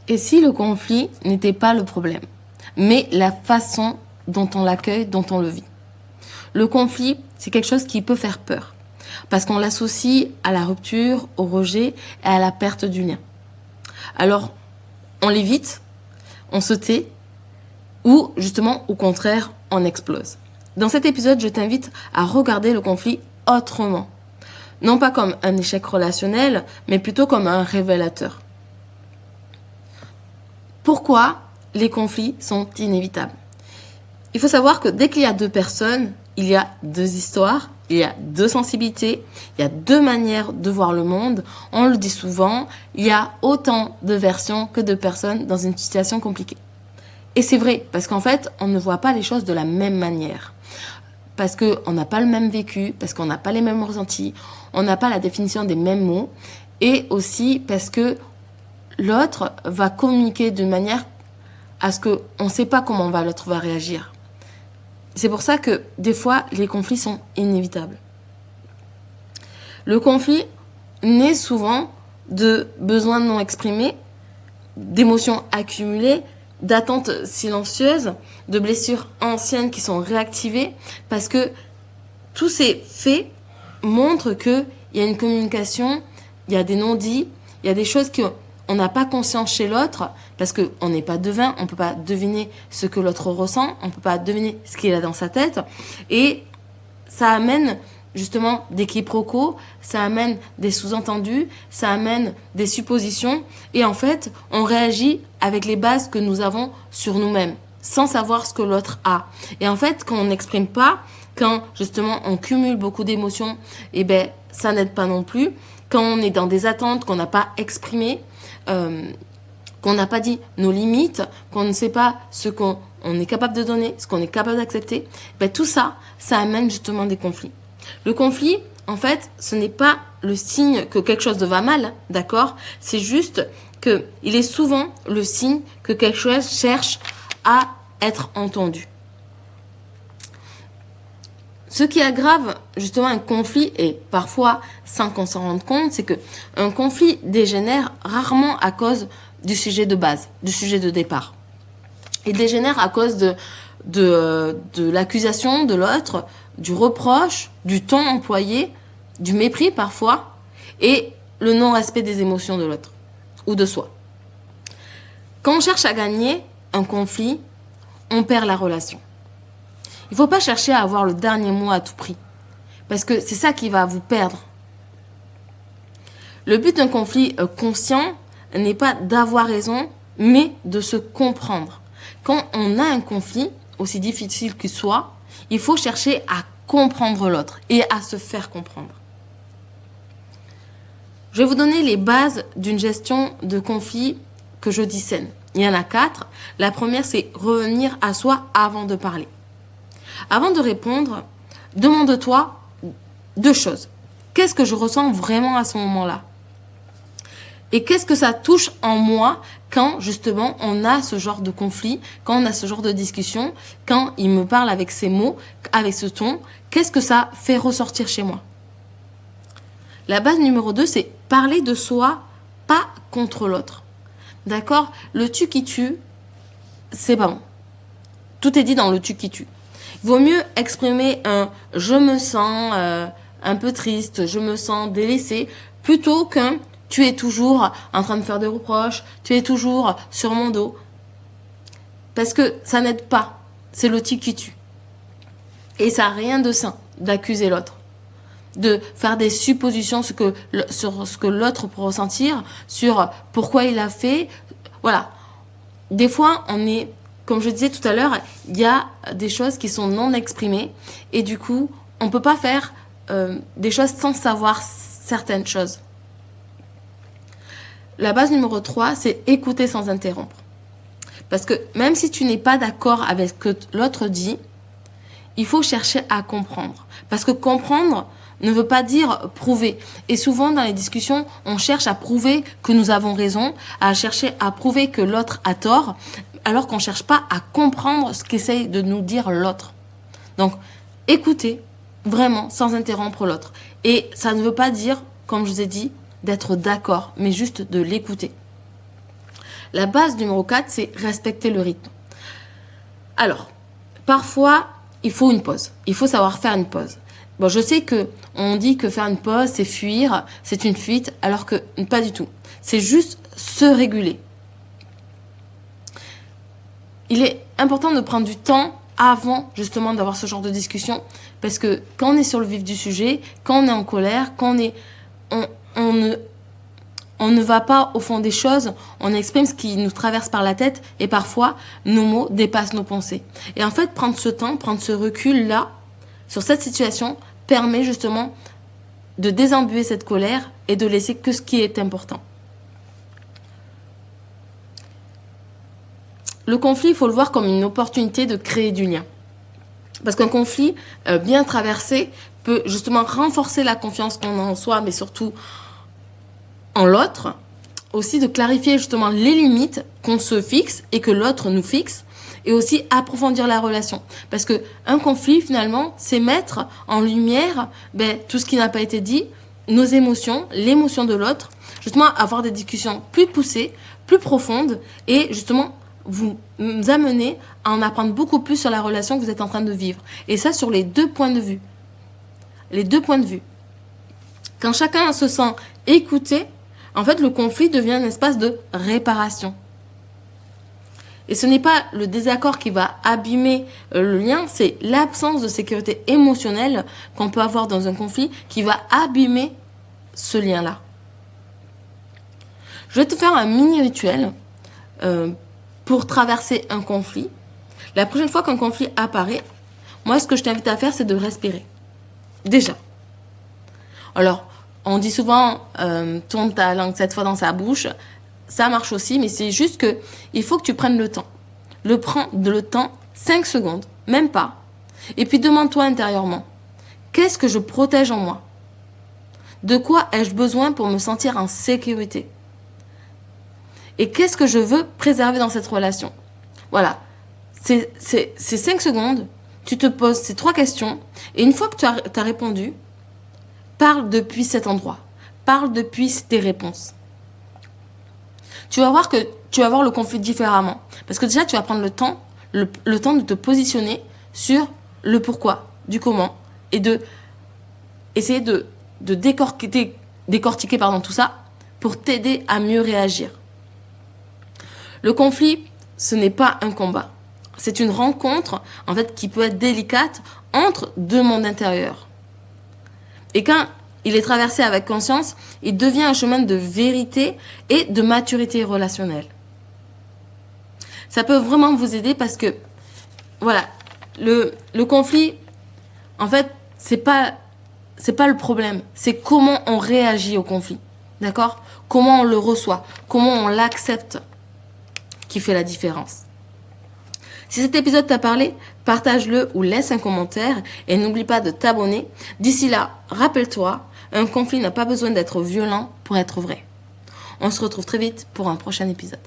Et si le conflit n'était pas le problème, mais la façon dont on l'accueille, dont on le vit? Le conflit, c'est quelque chose qui peut faire peur, parce qu'on l'associe à la rupture, au rejet et à la perte du lien. Alors, on l'évite, on se tait, ou justement, au contraire, on explose. Dans cet épisode, je t'invite à regarder le conflit autrement. Non pas comme un échec relationnel, mais plutôt comme un révélateur. Pourquoi les conflits sont inévitables? Il faut savoir que dès qu'il y a deux personnes, il y a deux histoires, il y a deux sensibilités, il y a deux manières de voir le monde. On le dit souvent, il y a autant de versions que de personnes dans une situation compliquée. Et c'est vrai, parce qu'en fait, on ne voit pas les choses de la même manière. Parce qu'on n'a pas le même vécu, parce qu'on n'a pas les mêmes ressentis, on n'a pas la définition des mêmes mots, et aussi parce que l'autre va communiquer de manière à ce qu'on ne sait pas comment l'autre va réagir. C'est pour ça que des fois, les conflits sont inévitables. Le conflit naît souvent de besoins non exprimés, d'émotions accumulées, d'attentes silencieuses, de blessures anciennes qui sont réactivées, parce que tous ces faits montrent qu'il y a une communication, il y a des non-dits, il y a des choses qu'on n'a pas conscience chez l'autre, parce qu'on n'est pas devin, on ne peut pas deviner ce que l'autre ressent, on ne peut pas deviner ce qu'il a dans sa tête, et ça amène justement des quiproquos, ça amène des sous-entendus, ça amène des suppositions, et en fait, on réagit avec les bases que nous avons sur nous-mêmes, sans savoir ce que l'autre a. Et en fait, quand on n'exprime pas, quand justement on cumule beaucoup d'émotions, eh ben ça n'aide pas non plus. Quand on est dans des attentes qu'on n'a pas exprimées, qu'on n'a pas dit nos limites, qu'on ne sait pas ce qu'on est capable de donner, ce qu'on est capable d'accepter, ben tout ça, ça amène justement des conflits. Le conflit, en fait, ce n'est pas le signe que quelque chose va mal, d'accord? C'est juste qu'il est souvent le signe que quelque chose cherche à être entendu. Ce qui aggrave justement un conflit, et parfois sans qu'on s'en rende compte, c'est qu'un conflit dégénère rarement à cause du sujet de base, du sujet de départ. Il dégénère à cause de l'accusation de l'autre, du reproche, du ton employé, du mépris parfois, et le non-respect des émotions de l'autre ou de soi. Quand on cherche à gagner un conflit, on perd la relation. Il ne faut pas chercher à avoir le dernier mot à tout prix, parce que c'est ça qui va vous perdre. Le but d'un conflit conscient n'est pas d'avoir raison, mais de se comprendre. Quand on a un conflit, aussi difficile qu'il soit, il faut chercher à comprendre l'autre et à se faire comprendre. Je vais vous donner les bases d'une gestion de conflit que je dissène. Il y en a 4. La première, c'est revenir à soi avant de parler. Avant de répondre, demande-toi 2 choses. Qu'est-ce que je ressens vraiment à ce moment-là? Et qu'est-ce que ça touche en moi quand, justement, on a ce genre de conflit, quand on a ce genre de discussion, quand il me parle avec ces mots, avec ce ton, qu'est-ce que ça fait ressortir chez moi? La base numéro 2, c'est parler de soi, pas contre l'autre. D'accord? Le tu qui tue, c'est pas bon. Tout est dit dans le tu qui tue. Il vaut mieux exprimer un « je me sens un peu triste, je me sens délaissé » plutôt qu'un « tu es toujours en train de me faire des reproches, tu es toujours sur mon dos ». Parce que ça n'aide pas. C'est le tu qui tue. Et ça n'a rien de sain d'accuser l'autre. De faire des suppositions sur ce que l'autre peut ressentir, sur pourquoi il a fait. Voilà. Des fois, comme je disais tout à l'heure, il y a des choses qui sont non exprimées et du coup, on ne peut pas faire des choses sans savoir certaines choses. La base numéro 3, c'est écouter sans interrompre. Parce que même si tu n'es pas d'accord avec ce que l'autre dit, il faut chercher à comprendre. Parce que comprendre ne veut pas dire prouver. Et souvent, dans les discussions, on cherche à prouver que nous avons raison, à chercher à prouver que l'autre a tort, alors qu'on ne cherche pas à comprendre ce qu'essaye de nous dire l'autre. Donc, écoutez vraiment sans interrompre l'autre. Et ça ne veut pas dire, comme je vous ai dit, d'être d'accord, mais juste de l'écouter. La base numéro 4, c'est respecter le rythme. Alors, parfois, il faut une pause. Il faut savoir faire une pause. Bon, je sais qu'on dit que faire une pause, c'est fuir, c'est une fuite, alors que pas du tout. C'est juste se réguler. Il est important de prendre du temps avant justement d'avoir ce genre de discussion, parce que quand on est sur le vif du sujet, quand on est en colère, quand on ne va pas au fond des choses, on exprime ce qui nous traverse par la tête et parfois nos mots dépassent nos pensées. Et en fait, prendre ce temps, prendre ce recul-là sur cette situation permet justement de désembuer cette colère et de laisser que ce qui est important. Le conflit, il faut le voir comme une opportunité de créer du lien. Parce qu'un conflit bien traversé peut justement renforcer la confiance qu'on a en soi, mais surtout en l'autre. Aussi de clarifier justement les limites qu'on se fixe et que l'autre nous fixe. Et aussi approfondir la relation. Parce qu'un conflit, finalement, c'est mettre en lumière tout ce qui n'a pas été dit, nos émotions, l'émotion de l'autre. Justement, avoir des discussions plus poussées, plus profondes et justement vous amener à en apprendre beaucoup plus sur la relation que vous êtes en train de vivre. Et ça, sur les deux points de vue. Les deux points de vue. Quand chacun se sent écouté, en fait, le conflit devient un espace de réparation. Et ce n'est pas le désaccord qui va abîmer le lien, c'est l'absence de sécurité émotionnelle qu'on peut avoir dans un conflit qui va abîmer ce lien-là. Je vais te faire un mini rituel pour traverser un conflit. La prochaine fois qu'un conflit apparaît, moi, ce que je t'invite à faire, c'est de respirer. Déjà. Alors, on dit souvent, tourne ta langue 7 fois dans sa bouche. Ça marche aussi, mais c'est juste que il faut que tu prennes le temps. Prends le temps, 5 secondes, même pas. Et puis demande-toi intérieurement, qu'est-ce que je protège en moi? De quoi ai-je besoin pour me sentir en sécurité? Et qu'est-ce que je veux préserver dans cette relation? Voilà, c'est 5 secondes, tu te poses ces 3 questions, et une fois que tu as répondu, parle depuis cet endroit. Parle depuis tes réponses. Tu vas voir que tu vas voir le conflit différemment. Parce que déjà, tu vas prendre le temps de te positionner sur le pourquoi, du comment, et de essayer de décortiquer tout ça pour t'aider à mieux réagir. Le conflit, ce n'est pas un combat. C'est une rencontre, en fait, qui peut être délicate entre deux mondes intérieurs. Et quand il est traversé avec conscience, il devient un chemin de vérité et de maturité relationnelle. Ça peut vraiment vous aider parce que, voilà, le conflit, en fait, c'est pas le problème. C'est comment on réagit au conflit. D'accord? Comment on le reçoit, comment on l'accepte qui fait la différence. Si cet épisode t'a parlé, partage-le ou laisse un commentaire et n'oublie pas de t'abonner. D'ici là, rappelle-toi, un conflit n'a pas besoin d'être violent pour être vrai. On se retrouve très vite pour un prochain épisode.